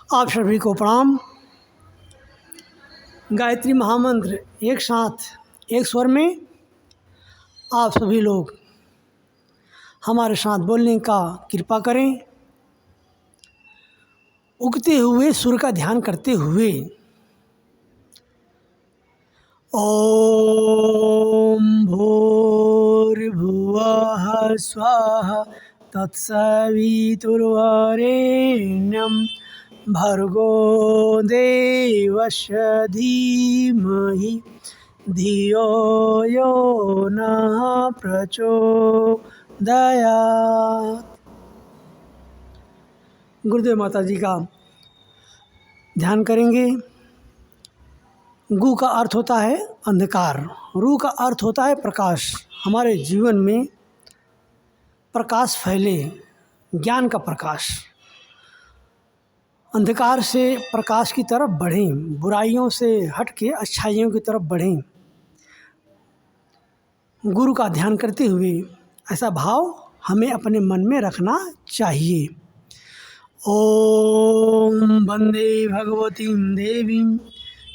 आप सभी को प्रणाम। गायत्री महामंत्र एक साथ एक स्वर में आप सभी लोग हमारे साथ बोलने का कृपा करें। उगते हुए सूर्य का ध्यान करते हुए ओम भूर्भुवः स्वः तत्सवितुर्वरेण्यं भर्गो देवस्य धीमहि धियो यो नः प्रचोदयात्। गुरुदेव माता जी का ध्यान करेंगे। गु का अर्थ होता है अंधकार, रू का अर्थ होता है प्रकाश। हमारे जीवन में प्रकाश फैले, ज्ञान का प्रकाश। अंधकार से प्रकाश की तरफ बढ़ें, बुराइयों से हट के अच्छाइयों की तरफ बढ़ें। गुरु का ध्यान करते हुए ऐसा भाव हमें अपने मन में रखना चाहिए। ओम वंदे भगवतीं देवीं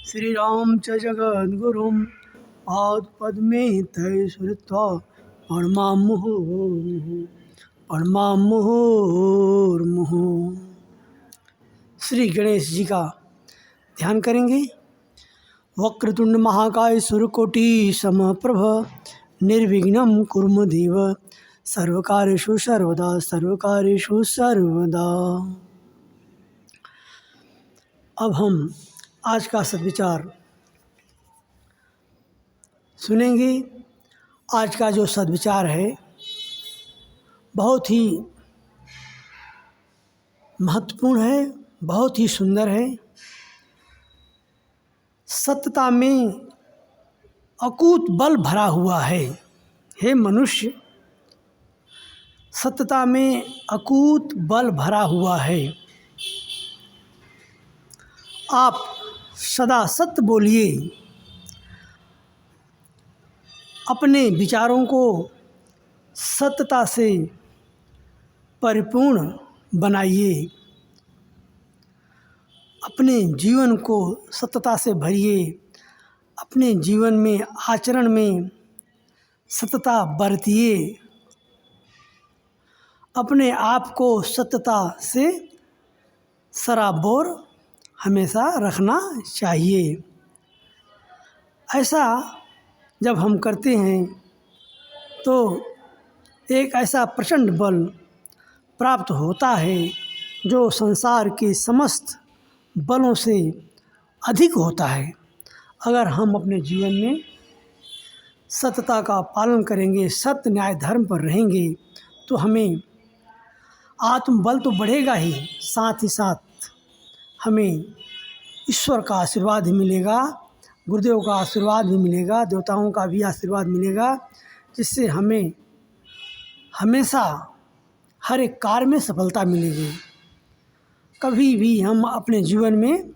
श्री राम च जगद्गुरुं पादपद्मे तये श्रुत्वा प्रणमामुहुर्मुहुः। श्री गणेश जी का ध्यान करेंगे। वक्रतुंड महाकाय सूर्यकोटि समप्रभ निर्विघ्नं कुरु देव सर्वकार्येषु सर्वदा सर्वकार्येषु सर्वदा। अब हम आज का सद्विचार सुनेंगे। आज का जो सद्विचार है बहुत ही महत्वपूर्ण है, बहुत ही सुंदर है। सत्यता में अकूत बल भरा हुआ है। हे मनुष्य, सत्यता में अकूत बल भरा हुआ है। आप सदा सत्य बोलिए, अपने विचारों को सत्यता से परिपूर्ण बनाइए, अपने जीवन को सत्यता से भरिए, अपने जीवन में आचरण में सत्यता बरतिए, अपने आप को सत्यता से सराबोर हमेशा रखना चाहिए। ऐसा जब हम करते हैं तो एक ऐसा प्रचंड बल प्राप्त होता है जो संसार के समस्त बलों से अधिक होता है। अगर हम अपने जीवन में सत्यता का पालन करेंगे, सत्य न्याय धर्म पर रहेंगे तो हमें आत्मबल तो बढ़ेगा ही, साथ ही साथ हमें ईश्वर का आशीर्वाद भी मिलेगा, गुरुदेव का आशीर्वाद भी मिलेगा, देवताओं का भी आशीर्वाद मिलेगा, जिससे हमें हमेशा हर एक कार्य में सफलता मिलेगी। कभी भी हम अपने जीवन में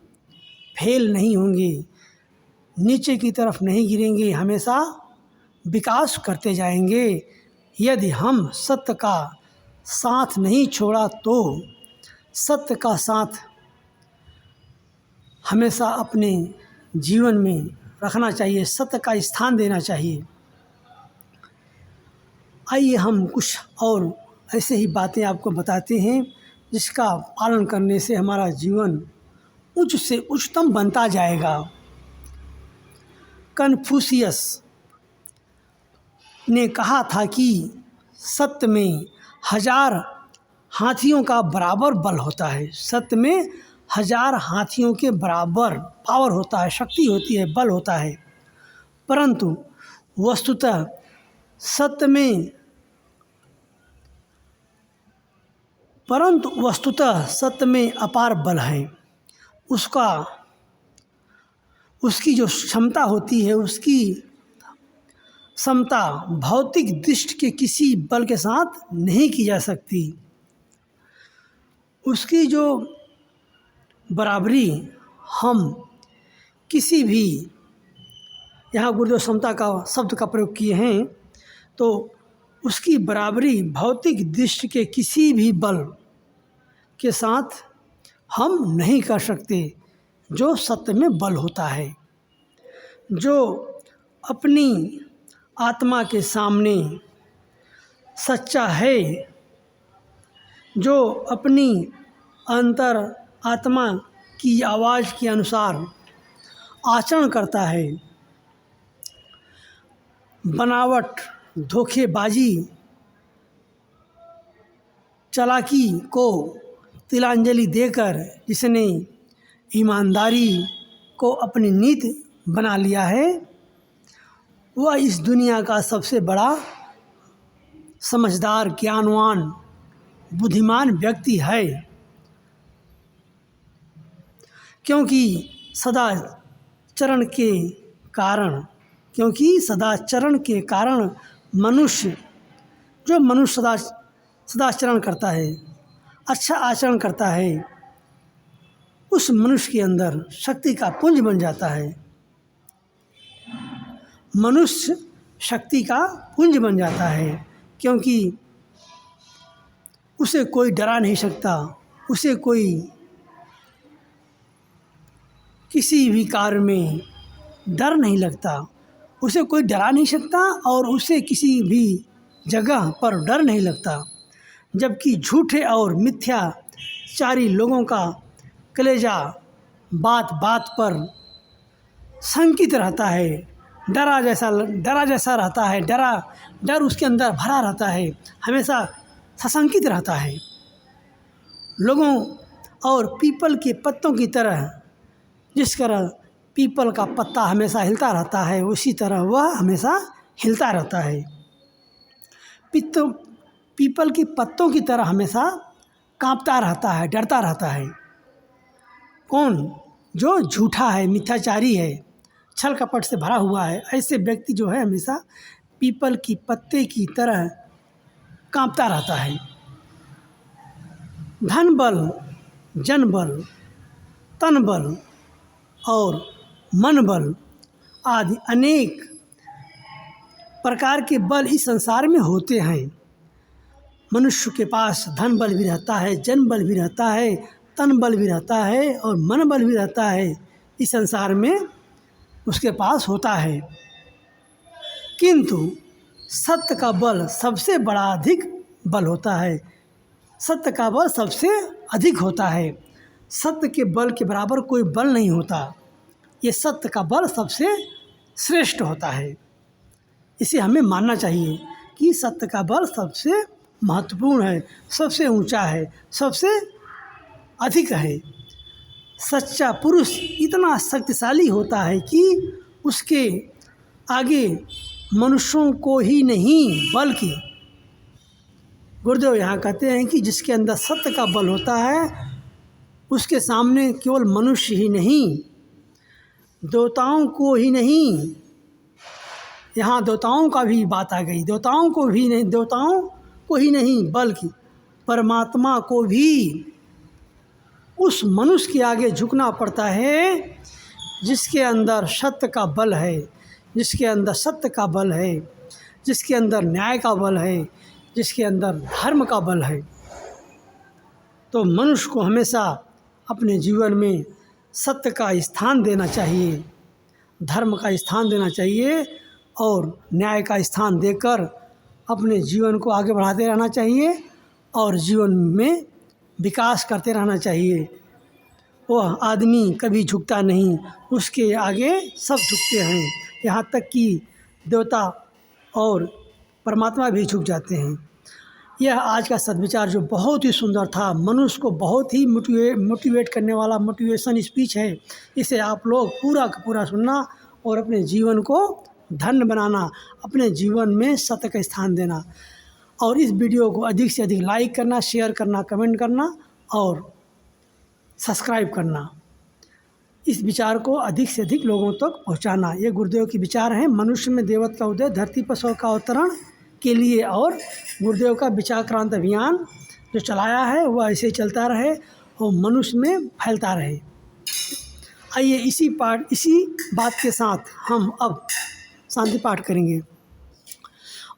फेल नहीं होंगे, नीचे की तरफ नहीं गिरेंगे, हमेशा विकास करते जाएंगे। यदि हम सत्य का साथ नहीं छोड़ा तो सत्य का साथ हमेशा अपने जीवन में रखना चाहिए, सत्य का स्थान देना चाहिए। आइए हम कुछ और ऐसे ही बातें आपको बताते हैं जिसका पालन करने से हमारा जीवन उच्च से उच्चतम बनता जाएगा। कन्फ्यूशियस ने कहा था कि सत्य में 1000 हाथियों का बराबर बल होता है। सत्य में 1000 हाथियों के बराबर पावर होता है, शक्ति होती है, बल होता है। परंतु वस्तुतः सत्य में अपार बल है। उसकी जो क्षमता होती है, उसकी समता भौतिक दृष्टि के किसी बल के साथ नहीं की जा सकती। उसकी जो बराबरी हम किसी भी, यहाँ गुरुदेव समता का शब्द का प्रयोग किए हैं, तो उसकी बराबरी भौतिक दृष्टि के किसी भी बल के साथ हम नहीं कर सकते जो सत्य में बल होता है। जो अपनी आत्मा के सामने सच्चा है, जो अपनी अंतर आत्मा की आवाज़ के अनुसार आचरण करता है, बनावट, धोखेबाजी, चालाकी को तिलांजलि देकर जिसने ईमानदारी को अपनी नीति बना लिया है, वह इस दुनिया का सबसे बड़ा समझदार, ज्ञानवान, बुद्धिमान व्यक्ति है। क्योंकि सदाचरण के कारण मनुष्य सदाचरण करता है, अच्छा आचरण करता है, उस मनुष्य के अंदर शक्ति का पुंज बन जाता है। मनुष्य शक्ति का पुंज बन जाता है, क्योंकि उसे कोई डरा नहीं सकता, उसे कोई किसी भी कार्य में डर नहीं लगता, उसे कोई डरा नहीं सकता और उसे किसी भी जगह पर डर नहीं लगता। जबकि झूठे और मिथ्याचारी लोगों का कलेजा बात बात पर शंकित रहता है, डरा जैसा रहता है, डर उसके अंदर भरा रहता है, हमेशा सशंकित रहता है। लोगों और पीपल के पत्तों की तरह, जिस तरह पीपल का पत्ता हमेशा हिलता रहता है, उसी तरह वह हमेशा हिलता रहता है। पीपल के पत्तों की तरह हमेशा कांपता रहता है, डरता रहता है। कौन? जो झूठा है, मिथ्याचारी है, छल कपट से भरा हुआ है, ऐसे व्यक्ति जो है हमेशा पीपल की पत्ते की तरह कांपता रहता है। धन बल, जन बल, तन बल और मन बल आदि अनेक प्रकार के बल इस संसार में होते हैं। मनुष्य के पास धन बल भी रहता है, जन बल भी रहता है, तन बल भी रहता है और मन बल भी रहता है। इस संसार में उसके पास होता है, किंतु सत्य का बल सबसे बड़ा अधिक बल होता है। सत्य का बल सबसे अधिक होता है। सत्य के बल के बराबर कोई बल नहीं होता। ये सत्य का बल सबसे श्रेष्ठ होता है। इसे हमें मानना चाहिए कि सत्य का बल सबसे महत्वपूर्ण है, सबसे ऊंचा है, सबसे अधिक है। सच्चा पुरुष इतना शक्तिशाली होता है कि उसके आगे मनुष्यों को ही नहीं, बल्कि गुरुदेव यहाँ कहते हैं कि जिसके अंदर सत्य का बल होता है, उसके सामने केवल मनुष्य ही नहीं, देवताओं को ही नहीं, यहाँ देवताओं का भी बात आ गई, देवताओं को ही नहीं बल्कि परमात्मा को भी उस मनुष्य के आगे झुकना पड़ता है जिसके अंदर सत्य का बल है, जिसके अंदर सत्य का बल है, जिसके अंदर न्याय का बल है, जिसके अंदर धर्म का बल है। तो मनुष्य को हमेशा अपने जीवन में सत्य का स्थान देना चाहिए, धर्म का स्थान देना चाहिए और न्याय का स्थान देकर अपने जीवन को आगे बढ़ाते रहना चाहिए और जीवन में विकास करते रहना चाहिए। वह आदमी कभी झुकता नहीं, उसके आगे सब झुकते हैं, यहाँ तक कि देवता और परमात्मा भी झुक जाते हैं। यह आज का सद्विचार जो बहुत ही सुंदर था, मनुष्य को बहुत ही मोटिवेट करने वाला मोटिवेशन स्पीच है। इसे आप लोग पूरा का पूरा सुनना और अपने जीवन को धन्य बनाना, अपने जीवन में सत्य का स्थान देना और इस वीडियो को अधिक से अधिक लाइक करना, शेयर करना, कमेंट करना और सब्सक्राइब करना। इस विचार को अधिक से अधिक लोगों तक पहुंचाना। ये गुरुदेव के विचार हैं। मनुष्य में देवत्व का उदय, धरती पर स्वर्ग का अवतरण के लिए और गुरुदेव का विचार क्रांति अभियान जो चलाया है वह ऐसे ही चलता रहे और मनुष्य में फैलता रहे। आइए इसी बात के साथ हम अब शांति पाठ करेंगे।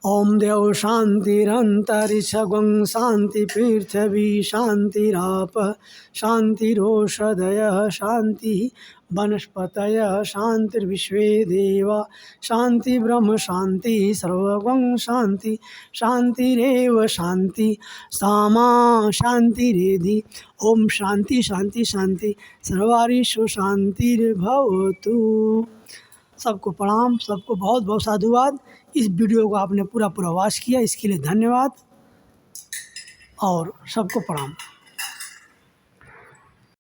ओम देव शांतिरंतरिक्षगं शांति पृथ्वी शांतिराप शांतिरोषधयः शांति वनस्पतयः शांतिर्विश्वे देवा शांति ब्रह्म शांति सर्वगं शांति शांतिरेव शांति सामा शांतिरेधि। ओम शांति शांति शांति सर्वारिषु शांतिर्भवतु। सबको प्रणाम, सबको बहुत बहुत साधुवाद। इस वीडियो को आपने पूरा वॉच किया, इसके लिए धन्यवाद और सबको प्रणाम।